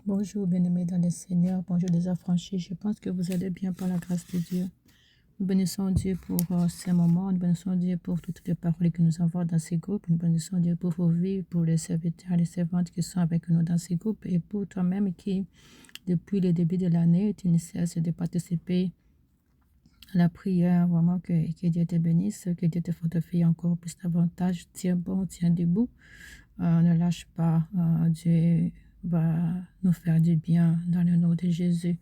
Bonjour, bien-aimés dans le Seigneur. Bonjour, les affranchis. Je pense que vous allez bien par la grâce de Dieu. Nous bénissons Dieu pour ces moments. Nous bénissons Dieu pour toutes les paroles que nous avons dans ces groupes. Nous bénissons Dieu pour vos vies, pour les serviteurs et les servantes qui sont avec nous dans ces groupes et pour toi-même qui, depuis le début de l'année, tu ne cesses de participer à la prière. Vraiment que Dieu te bénisse, que Dieu te fortifie encore plus davantage. Tiens bon, tiens debout. Ne lâche pas. Dieu va nous faire du bien dans le nom de Jésus.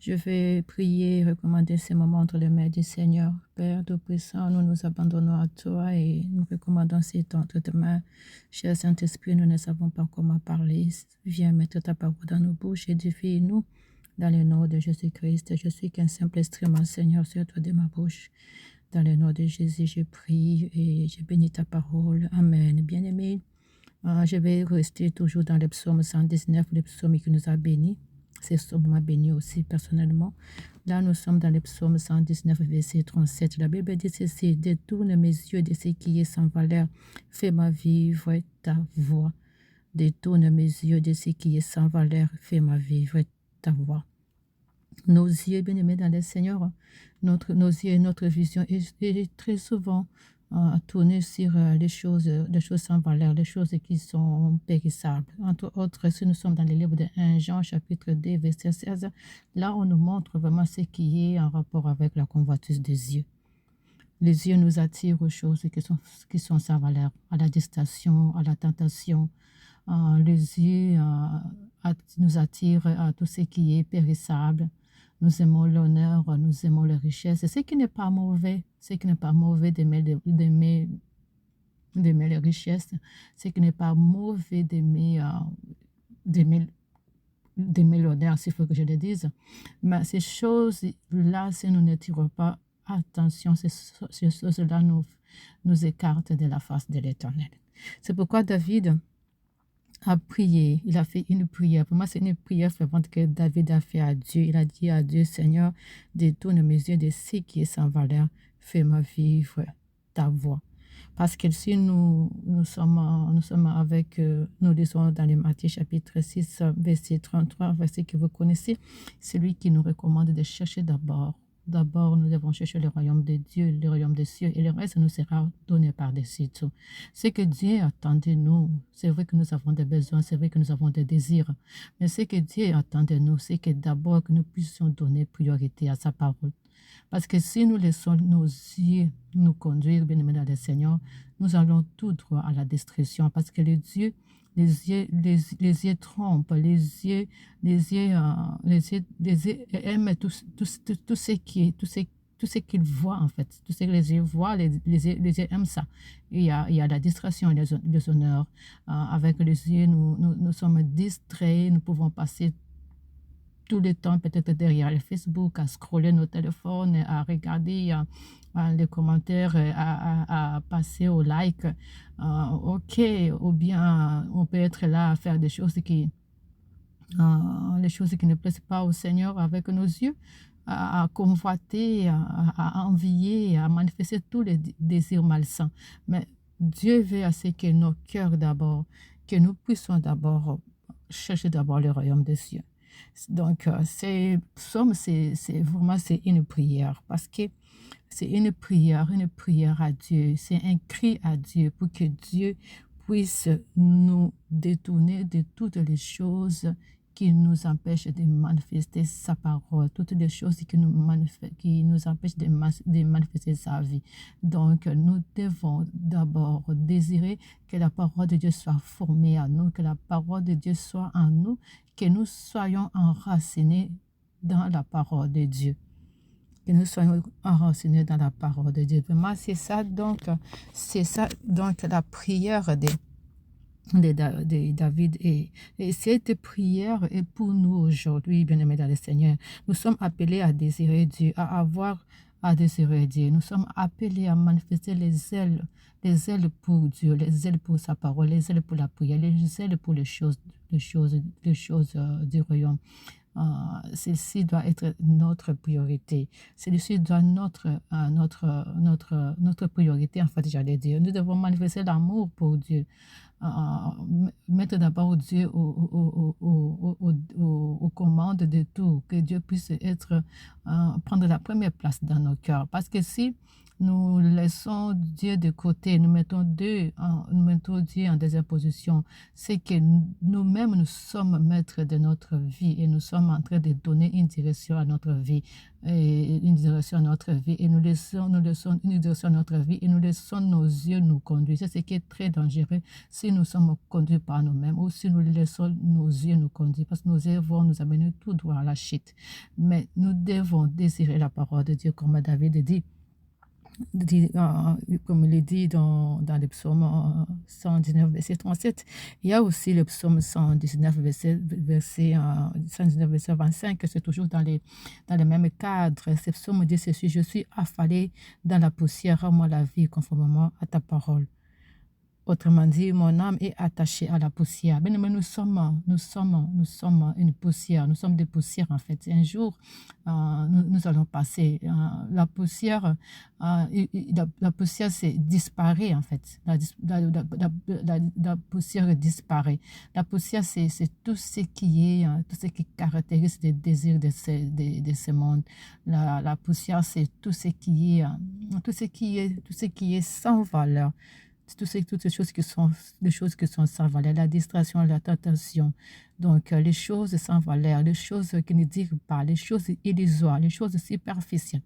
Je vais prier, recommander ces moments entre les mains du Seigneur. Père Tout-Puissant, nous nous abandonnons à toi et nous recommandons ces temps entre tes mains. Cher Saint-Esprit, nous ne savons pas comment parler. Viens mettre ta parole dans nos bouches, édifie-nous dans le nom de Jésus-Christ. Je suis qu'un simple instrument, Seigneur, sur toi de ma bouche. Dans le nom de Jésus, je prie et je bénis ta parole. Amen. Bien-aimé, je vais rester toujours dans le psaume 119, le psaume qui nous a bénis. Ce psaume m'a béni aussi personnellement. Là, nous sommes dans le psaume 119, verset 37. La Bible dit ceci: détourne mes yeux de ce qui est sans valeur, fais-moi vivre ta voix. Détourne mes yeux de ce qui est sans valeur, fais-moi vivre ta voix. Nos yeux, bien-aimés dans le Seigneur, nos yeux et notre vision est très souvent tournée sur les choses sans valeur, les choses qui sont périssables. Entre autres, si nous sommes dans le livre de 1 Jean, chapitre 2, verset 16, là, on nous montre vraiment ce qui est en rapport avec la convoitise des yeux. Les yeux nous attirent aux choses qui sont sans valeur, à la distraction, à la tentation. Les yeux nous attirent à tout ce qui est périssable. Nous aimons l'honneur, nous aimons la richesse. Et ce qui n'est pas mauvais, d'aimer les richesses, ce qui n'est pas mauvais d'aimer l'honneur, s'il faut que je le dise. Mais ces choses-là, si nous ne tirons pas attention, ces choses-là nous écartent de la face de l'Éternel. C'est pourquoi David a prié, il a fait une prière. Pour moi, c'est une prière fervente que David a fait à Dieu. Il a dit à Dieu: Seigneur, détourne mes yeux de ce qui est sans valeur, fais-moi vivre ta voix. Parce que si nous sommes avec, nous lisons dans les Matthieu chapitre 6, verset 33, verset que vous connaissez, c'est lui qui nous recommande de chercher d'abord. D'abord, nous devons chercher le royaume de Dieu, le royaume des cieux, et le reste nous sera donné par-dessus tout. Ce que Dieu attend de nous, c'est vrai que nous avons des besoins, c'est vrai que nous avons des désirs, mais ce que Dieu attend de nous, c'est que d'abord que nous puissions donner priorité à sa parole. Parce que si nous laissons nos yeux nous conduire, bien aimés dans le Seigneur, nous allons tout droit à la destruction. Parce que les yeux trompent, les yeux aiment tout ce qu'ils voient, en fait. Tout ce que les yeux voient, les yeux aiment ça. Il y a la distraction et les honneurs. Avec les yeux, nous sommes distraits, nous pouvons passer tout le temps peut-être derrière le Facebook, à scroller nos téléphones, à regarder les commentaires, à passer au like. Ok, ou bien on peut être là à faire des choses les choses qui ne plaisent pas au Seigneur avec nos yeux, à convoiter, à envier, à manifester tous les désirs malsains. Mais Dieu veut à ce que nos cœurs d'abord, que nous puissions d'abord chercher d'abord le royaume des cieux. Donc, c'est vraiment une prière, parce que c'est une prière à Dieu, c'est un cri à Dieu pour que Dieu puisse nous détourner de toutes les choses qui nous empêchent de manifester sa parole, toutes les choses qui nous empêchent de manifester sa vie. Donc, nous devons d'abord désirer que la parole de Dieu soit formée à nous, que la parole de Dieu soit en nous, que nous soyons enracinés dans la parole de Dieu. Que nous soyons enracinés dans la parole de Dieu. Vraiment, c'est ça donc la prière de David. Et cette prière est pour nous aujourd'hui, bien-aimés dans le Seigneur. Nous sommes appelés à désirer Dieu, à désirer Dieu. Nous sommes appelés à manifester les ailes pour Dieu, les ailes pour sa parole, les ailes pour la prière, les ailes pour les choses du royaume. celle-ci doit être notre priorité. Celle-ci doit être notre priorité, en fait, j'allais dire. Nous devons manifester l'amour pour Dieu. Mettre d'abord Dieu aux commandes de tout, que Dieu puisse prendre la première place dans nos cœurs. Parce que si nous laissons Dieu de côté, nous mettons Dieu en deuxième position, c'est que nous-mêmes, nous sommes maîtres de notre vie et nous sommes en train de donner une direction à notre vie. Et nous laissons une direction à notre vie et nous laissons nos yeux nous conduire. C'est ce qui est très dangereux si nous sommes conduits par nous-mêmes ou si nous laissons nos yeux nous conduire, parce que nos yeux vont nous amener tout droit à la chute. Mais nous devons désirer la parole de Dieu, comme David dit. Comme il est dit dans le psaume 119, verset 37. Il y a aussi le psaume 119, verset 25, c'est toujours dans le même cadre. Ce psaume dit ceci: je suis affalé dans la poussière, rends-moi la vie conformément à ta parole. Autrement dit, mon âme est attachée à la poussière. Mais nous sommes une poussière. Nous sommes des poussières, en fait. Un jour, nous allons passer. La poussière, la poussière, c'est disparaît, en fait. La poussière disparaît. La poussière, c'est tout ce qui caractérise les désirs de ce monde. La poussière, c'est tout ce qui est sans valeur. Toutes ces choses qui sont sans valeur, la distraction, la tentation. Donc, les choses sans valeur, les choses qui ne dirent pas, les choses illusoires, les choses superficielles.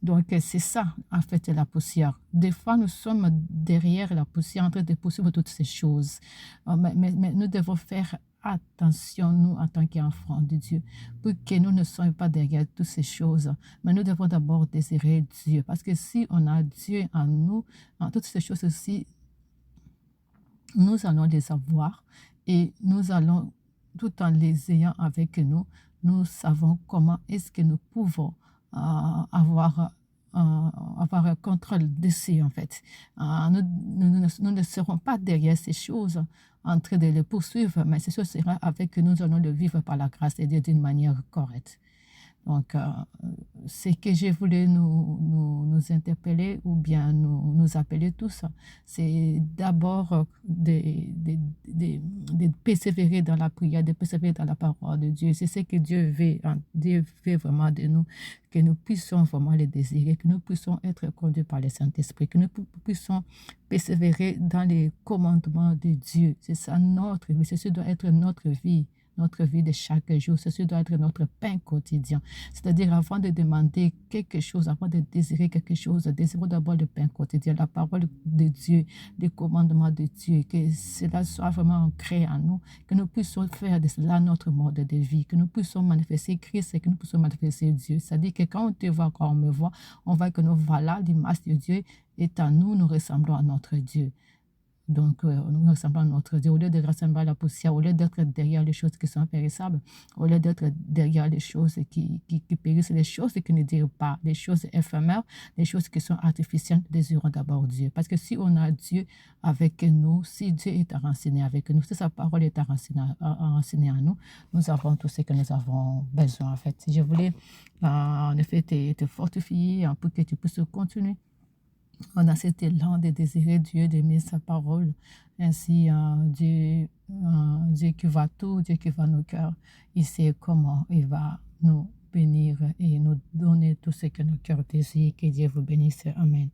Donc, c'est ça, en fait, la poussière. Des fois, nous sommes derrière la poussière en train de poursuivre toutes ces choses. Mais nous devons faire attention, nous, en tant qu'enfants de Dieu, pour que nous ne soyons pas derrière toutes ces choses. Mais nous devons d'abord désirer Dieu. Parce que si on a Dieu en nous, en toutes ces choses aussi, nous allons les avoir et nous allons, tout en les ayant avec nous, nous savons comment est-ce que nous pouvons avoir un contrôle dessus, en fait. Nous ne serons pas derrière ces choses en train de les poursuivre, mais ce sera avec que nous allons le vivre par la grâce de Dieu d'une manière correcte. Donc, ce que je voulais nous interpeller ou bien nous appeler tous, c'est d'abord de persévérer dans la prière, de persévérer dans la parole de Dieu. C'est ce que Dieu veut vraiment de nous, que nous puissions vraiment le désirer, que nous puissions être conduits par le Saint-Esprit, que nous puissions persévérer dans les commandements de Dieu. C'est ça notre vie, ceci doit être notre vie de chaque jour. Ceci doit être notre pain quotidien. C'est-à-dire, avant de demander quelque chose, avant de désirer quelque chose, désirons d'abord le pain quotidien, la parole de Dieu, les commandements de Dieu, que cela soit vraiment ancré en nous, que nous puissions faire de cela notre mode de vie, que nous puissions manifester Christ et que nous puissions manifester Dieu. C'est-à-dire que quand on te voit, quand on me voit, on voit que nous voilà, l'image de Dieu est en nous, nous ressemblons à notre Dieu. Donc, nous ressemblons à notre Dieu. Au lieu de rassembler la poussière, au lieu d'être derrière les choses qui sont périssables, au lieu d'être derrière les choses qui périssent, les choses qui ne durent pas, les choses éphémères, les choses qui sont artificielles, désirons d'abord Dieu. Parce que si on a Dieu avec nous, si Dieu est enraciné avec nous, si sa parole est enracinée en nous, nous avons tout ce que nous avons besoin, en fait. Je voulais, en effet, te fortifier pour que tu puisses continuer. On a cet élan de désirer Dieu, d'aimer sa parole. Ainsi, Dieu qui va tout, Dieu qui va nos cœurs, il sait comment il va nous bénir et nous donner tout ce que nos cœurs désirent. Que Dieu vous bénisse. Amen.